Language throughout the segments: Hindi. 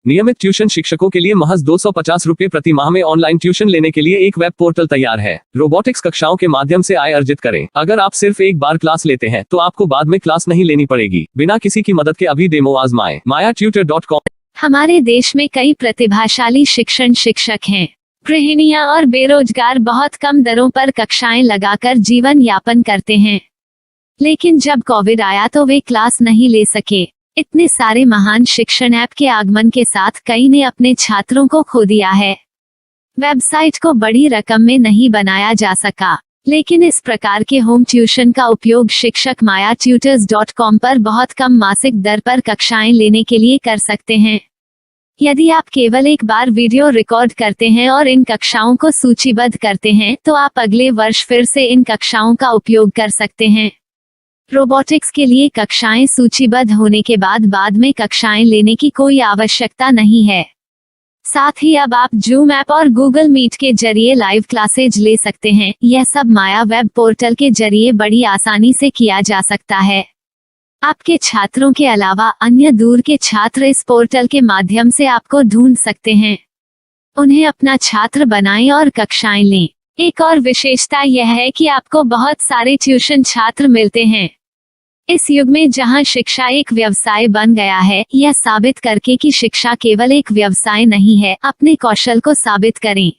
नियमित ट्यूशन शिक्षकों के लिए महज 250 रुपए प्रति माह में ऑनलाइन ट्यूशन लेने के लिए एक वेब पोर्टल तैयार है। रोबोटिक्स कक्षाओं के माध्यम से आय अर्जित करें। अगर आप सिर्फ एक बार क्लास लेते हैं तो आपको बाद में क्लास नहीं लेनी पड़ेगी। बिना किसी की मदद के अभी डेमो आजमाएं। MayaTutor.com। हमारे देश में कई प्रतिभाशाली शिक्षक हैं। गृहिणियां और बेरोजगार बहुत कम दरों पर कक्षाएं लगाकर जीवन यापन करते हैं, लेकिन जब कोविड आया तो वे क्लास नहीं ले सके। इतने सारे महान शिक्षण ऐप के आगमन के साथ कई ने अपने छात्रों को खो दिया है। वेबसाइट को बड़ी रकम में नहीं बनाया जा सका, लेकिन इस प्रकार के होम ट्यूशन का उपयोग शिक्षक MayaTutors.com पर बहुत कम मासिक दर पर कक्षाएं लेने के लिए कर सकते हैं। यदि आप केवल एक बार वीडियो रिकॉर्ड करते हैं और इन कक्षाओं को सूचीबद्ध करते हैं तो आप अगले वर्ष फिर से इन कक्षाओं का उपयोग कर सकते हैं। रोबोटिक्स के लिए कक्षाएं सूचीबद्ध होने के बाद में कक्षाएं लेने की कोई आवश्यकता नहीं है। साथ ही अब आप जूम ऐप और गूगल मीट के जरिए लाइव क्लासेज ले सकते हैं। यह सब माया वेब पोर्टल के जरिए बड़ी आसानी से किया जा सकता है। आपके छात्रों के अलावा अन्य दूर के छात्र इस पोर्टल के माध्यम से आपको ढूंढ सकते हैं। उन्हें अपना छात्र बनाएं और कक्षाएं लें। एक और विशेषता यह है कि आपको बहुत सारे ट्यूशन छात्र मिलते हैं। इस युग में जहां शिक्षा एक व्यवसाय बन गया है, यह साबित करके कि शिक्षा केवल एक व्यवसाय नहीं है, अपने कौशल को साबित करें,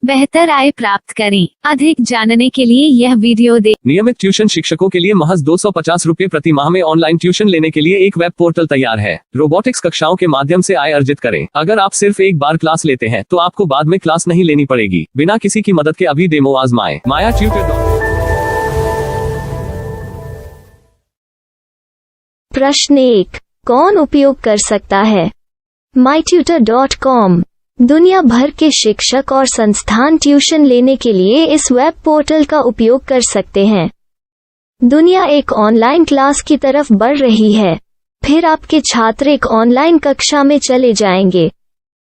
बेहतर आय प्राप्त करें। अधिक जानने के लिए यह वीडियो देखें। नियमित ट्यूशन शिक्षकों के लिए महज 250 रुपए प्रति माह में ऑनलाइन ट्यूशन लेने के लिए एक वेब पोर्टल तैयार है। रोबोटिक्स कक्षाओं के माध्यम से आय अर्जित करें। अगर आप सिर्फ एक बार क्लास लेते हैं तो आपको बाद में क्लास नहीं लेनी पड़ेगी। बिना किसी की मदद के अभी डेमो आजमाएं। MayaTutor। प्रश्न 1, कौन उपयोग कर सकता है? MyTutor.com दुनिया भर के शिक्षक और संस्थान ट्यूशन लेने के लिए इस वेब पोर्टल का उपयोग कर सकते हैं। दुनिया एक ऑनलाइन क्लास की तरफ बढ़ रही है। फिर आपके छात्र एक ऑनलाइन कक्षा में चले जाएंगे।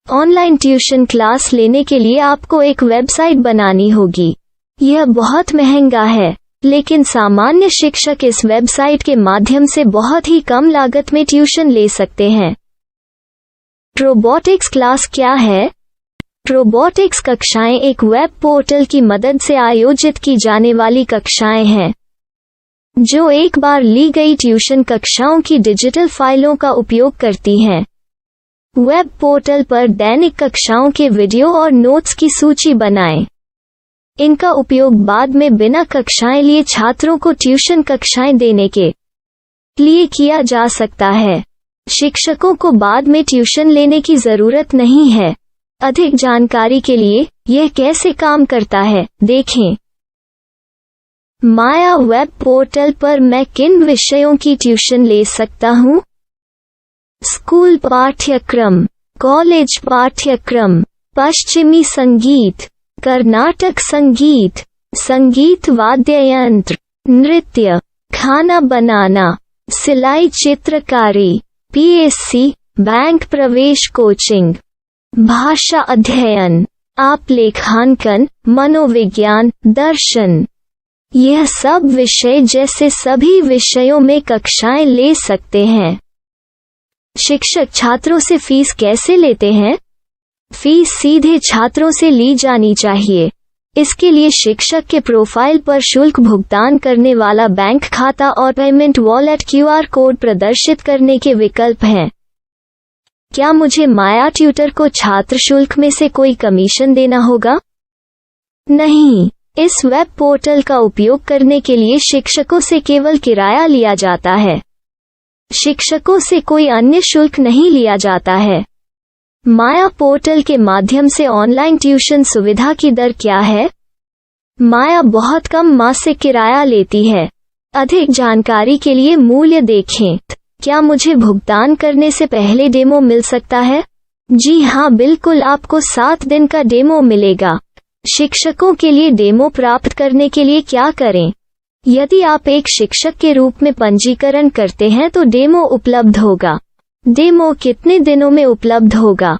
ऑनलाइन ट्यूशन क्लास लेने के लिए आपको एक वेबसाइट बनानी होगी। यह बहुत महंगा है, लेकिन सामान्य शिक्षक इस वेबसाइट के माध्यम से बहुत ही कम लागत में ट्यूशन ले सकते हैं। रोबोटिक्स क्लास क्या है? रोबोटिक्स कक्षाएं एक वेब पोर्टल की मदद से आयोजित की जाने वाली कक्षाएं हैं, जो एक बार ली गई ट्यूशन कक्षाओं की डिजिटल फाइलों का उपयोग करती हैं। वेब पोर्टल पर दैनिक कक्षाओं के वीडियो और नोट्स की सूची बनाएं। इनका उपयोग बाद में बिना कक्षाएं लिए छात्रों को ट्यूशन कक्षाएं देने के लिए किया जा सकता है। शिक्षकों को बाद में ट्यूशन लेने की जरूरत नहीं है। अधिक जानकारी के लिए यह कैसे काम करता है, देखें। माया वेब पोर्टल पर मैं किन विषयों की ट्यूशन ले सकता हूँ? स्कूल पाठ्यक्रम, कॉलेज पाठ्यक्रम, पश्चिमी संगीत, कर्नाटक संगीत, संगीत वाद्य यंत्र, नृत्य, खाना बनाना, सिलाई चित्रकारी, PSC, बैंक प्रवेश कोचिंग, भाषा अध्ययन, आप लेखांकन, मनोविज्ञान, दर्शन। यह सब विषय जैसे सभी विषयों में कक्षाएं ले सकते हैं। शिक्षक छात्रों से फीस कैसे लेते हैं? फीस सीधे छात्रों से ली जानी चाहिए। इसके लिए शिक्षक के प्रोफाइल पर शुल्क भुगतान करने वाला बैंक खाता और पेमेंट वॉलेट QR कोड प्रदर्शित करने के विकल्प हैं। क्या मुझे माया ट्यूटर को छात्र शुल्क में से कोई कमीशन देना होगा? नहीं, इस वेब पोर्टल का उपयोग करने के लिए शिक्षकों से केवल किराया लिया जाता है। शिक्षकों से कोई अन्य शुल्क नहीं लिया जाता है। माया पोर्टल के माध्यम से ऑनलाइन ट्यूशन सुविधा की दर क्या है? माया बहुत कम मासिक किराया लेती है। अधिक जानकारी के लिए मूल्य देखें। क्या मुझे भुगतान करने से पहले डेमो मिल सकता है? जी हाँ, बिल्कुल, आपको 7 दिन का डेमो मिलेगा। शिक्षकों के लिए डेमो प्राप्त करने के लिए क्या करें? यदि आप एक शिक्षक के रूप में पंजीकरण करते हैं तो डेमो उपलब्ध होगा। डेमो कितने दिनों में उपलब्ध होगा?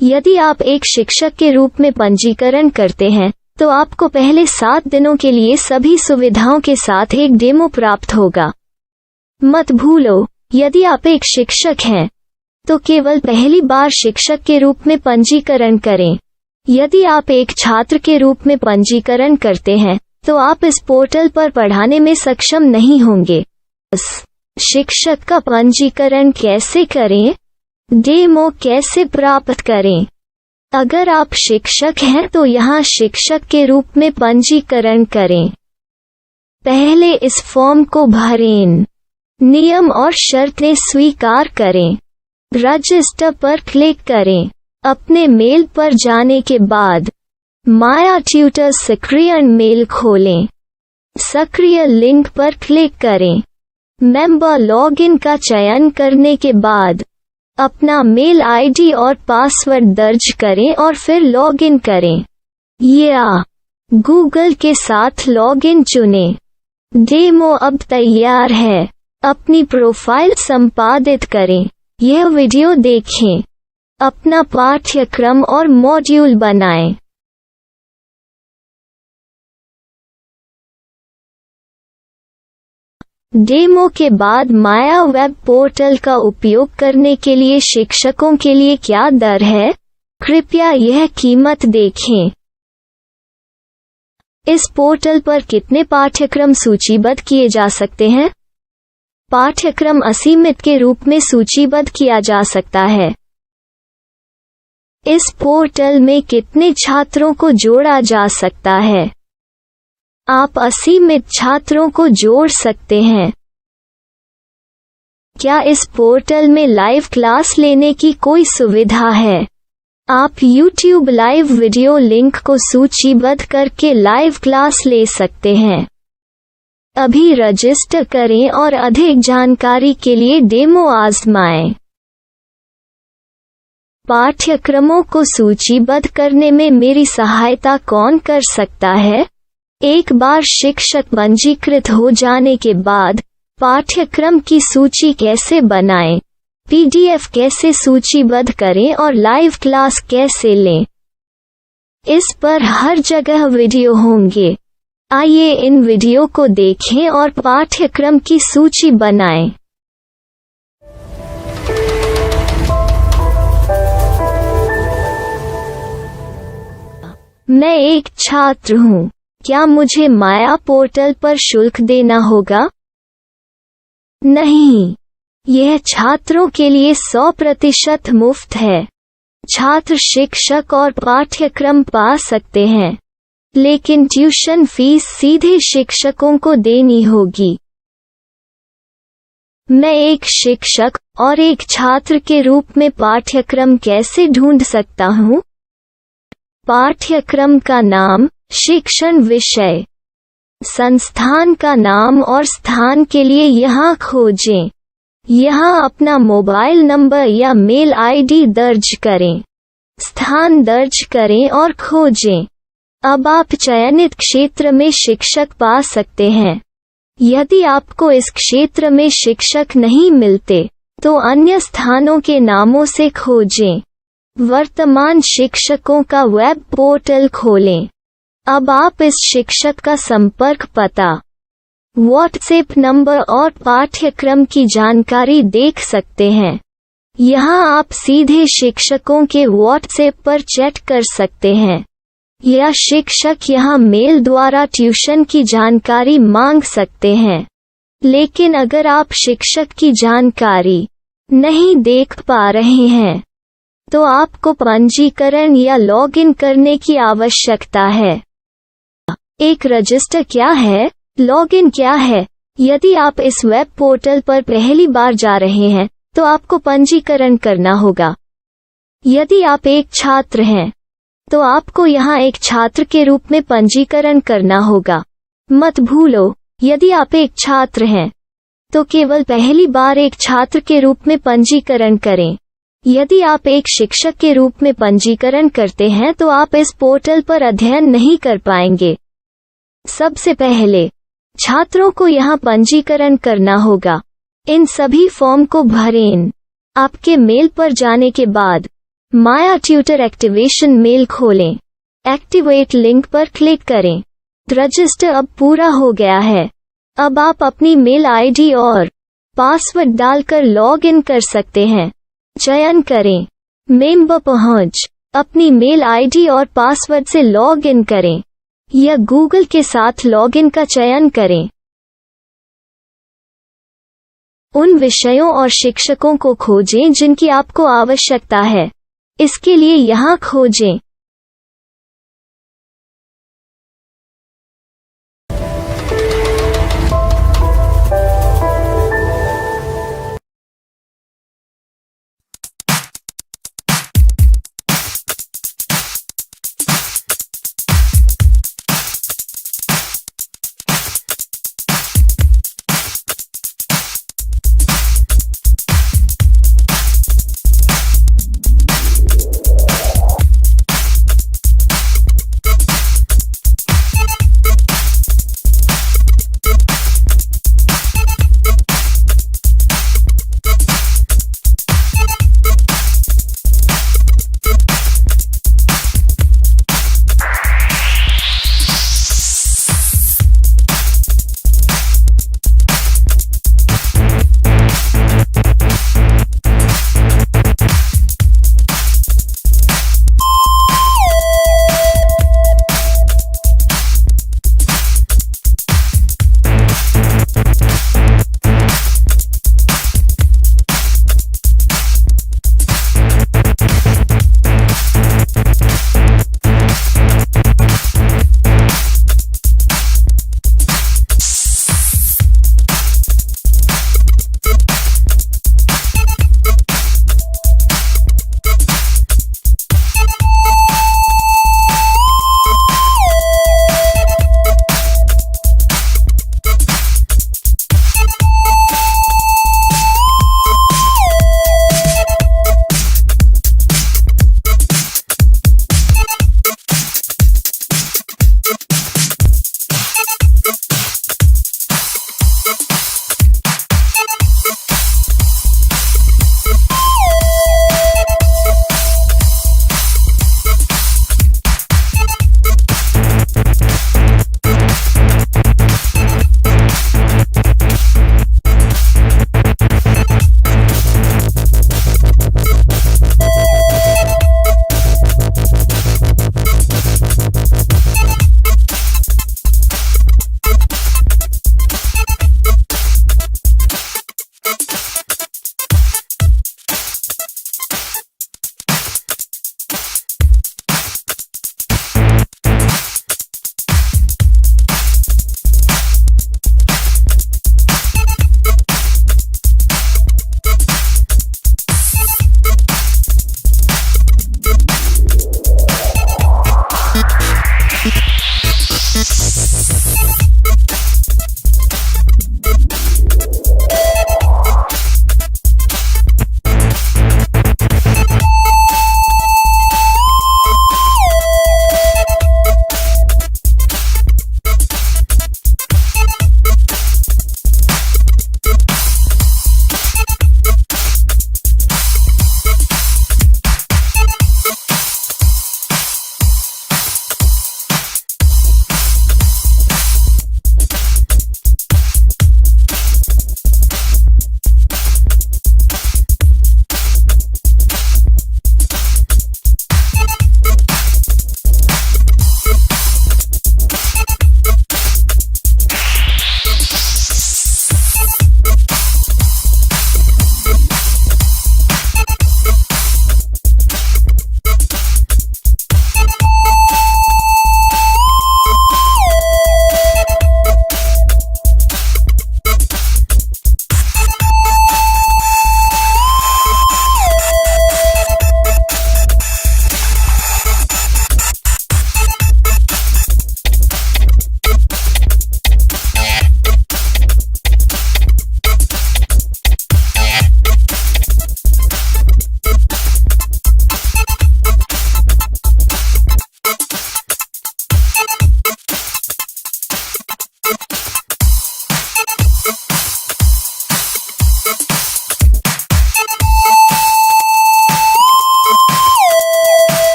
यदि आप एक शिक्षक के रूप में पंजीकरण करते हैं तो आपको पहले 7 दिनों के लिए सभी सुविधाओं के साथ एक डेमो प्राप्त होगा। मत भूलो, यदि आप एक शिक्षक हैं तो केवल पहली बार शिक्षक के रूप में पंजीकरण करें। यदि आप एक छात्र के रूप में पंजीकरण करते हैं तो आप इस पोर्टल पर पढ़ाने में सक्षम नहीं होंगे। शिक्षक का पंजीकरण कैसे करें? डेमो कैसे प्राप्त करें? अगर आप शिक्षक हैं तो यहाँ शिक्षक के रूप में पंजीकरण करें। पहले इस फॉर्म को भरें। नियम और शर्तें स्वीकार करें। रजिस्टर पर क्लिक करें। अपने मेल पर जाने के बाद माया ट्यूटर सक्रिय मेल खोलें। सक्रिय लिंक पर क्लिक करें। मेंबर लॉगिन का चयन करने के बाद अपना मेल आईडी और पासवर्ड दर्ज करें और फिर लॉगिन करें या गूगल के साथ लॉगिन चुनें। डेमो अब तैयार है। अपनी प्रोफाइल संपादित करें। यह वीडियो देखें। अपना पाठ्यक्रम और मॉड्यूल बनाएं। डेमो के बाद माया वेब पोर्टल का उपयोग करने के लिए शिक्षकों के लिए क्या दर है? कृपया यह कीमत देखें। इस पोर्टल पर कितने पाठ्यक्रम सूचीबद्ध किए जा सकते हैं? पाठ्यक्रम असीमित के रूप में सूचीबद्ध किया जा सकता है। इस पोर्टल में कितने छात्रों को जोड़ा जा सकता है? आप असीमित छात्रों को जोड़ सकते हैं। क्या इस पोर्टल में लाइव क्लास लेने की कोई सुविधा है? आप YouTube लाइव वीडियो लिंक को सूचीबद्ध करके लाइव क्लास ले सकते हैं। अभी रजिस्टर करें और अधिक जानकारी के लिए डेमो आजमाएं। पाठ्यक्रमों को सूचीबद्ध करने में मेरी सहायता कौन कर सकता है? एक बार शिक्षक पंजीकृत हो जाने के बाद पाठ्यक्रम की सूची कैसे बनाएं, PDF कैसे सूचीबद्ध करें और लाइव क्लास कैसे लें, इस पर हर जगह वीडियो होंगे। आइए इन वीडियो को देखें और पाठ्यक्रम की सूची बनाएं। मैं एक छात्र हूँ। क्या मुझे माया पोर्टल पर शुल्क देना होगा? नहीं, यह छात्रों के लिए 100% मुफ्त है। छात्र शिक्षक और पाठ्यक्रम पा सकते हैं, लेकिन ट्यूशन फीस सीधे शिक्षकों को देनी होगी। मैं एक शिक्षक और एक छात्र के रूप में पाठ्यक्रम कैसे ढूंढ सकता हूँ? पाठ्यक्रम का नाम, शिक्षण विषय, संस्थान का नाम और स्थान के लिए यहाँ खोजें। यहाँ अपना मोबाइल नंबर या मेल आईडी दर्ज करें। स्थान दर्ज करें और खोजें। अब आप चयनित क्षेत्र में शिक्षक पा सकते हैं। यदि आपको इस क्षेत्र में शिक्षक नहीं मिलते, तो अन्य स्थानों के नामों से खोजें। वर्तमान शिक्षकों का वेब पोर्टल खोलें। अब आप इस शिक्षक का संपर्क पता, व्हाट्सएप नंबर और पाठ्यक्रम की जानकारी देख सकते हैं। यहाँ आप सीधे शिक्षकों के व्हाट्सएप पर चैट कर सकते हैं या शिक्षक यहाँ मेल द्वारा ट्यूशन की जानकारी मांग सकते हैं। लेकिन अगर आप शिक्षक की जानकारी नहीं देख पा रहे हैं, तो आपको पंजीकरण या लॉगिन करने की आवश्यकता है। एक रजिस्टर क्या है? लॉगिन क्या है? यदि आप इस वेब पोर्टल पर पहली बार जा रहे हैं, तो आपको पंजीकरण करना होगा। यदि आप एक छात्र हैं, तो आपको यहाँ एक छात्र के रूप में पंजीकरण करना होगा। मत भूलो, यदि आप एक छात्र हैं, तो केवल पहली बार एक छात्र के रूप में पंजीकरण करें। यदि आप एक शिक्षक के रूप में पंजीकरण करते हैं तो आप इस पोर्टल पर अध्ययन नहीं कर पाएंगे। सबसे पहले छात्रों को यहाँ पंजीकरण करना होगा। इन सभी फॉर्म को भरें। आपके मेल पर जाने के बाद माया ट्यूटर एक्टिवेशन मेल खोलें। एक्टिवेट लिंक पर क्लिक करें। रजिस्टर अब पूरा हो गया है। अब आप अपनी मेल आईडी और पासवर्ड डालकर लॉग इन कर सकते हैं। चयन करें। मेंबर पहुंच। अपनी मेल आईडी और पासवर्ड से लॉग इन करें या गूगल के साथ लॉगिन का चयन करें। उन विषयों और शिक्षकों को खोजें जिनकी आपको आवश्यकता है। इसके लिए यहाँ खोजें।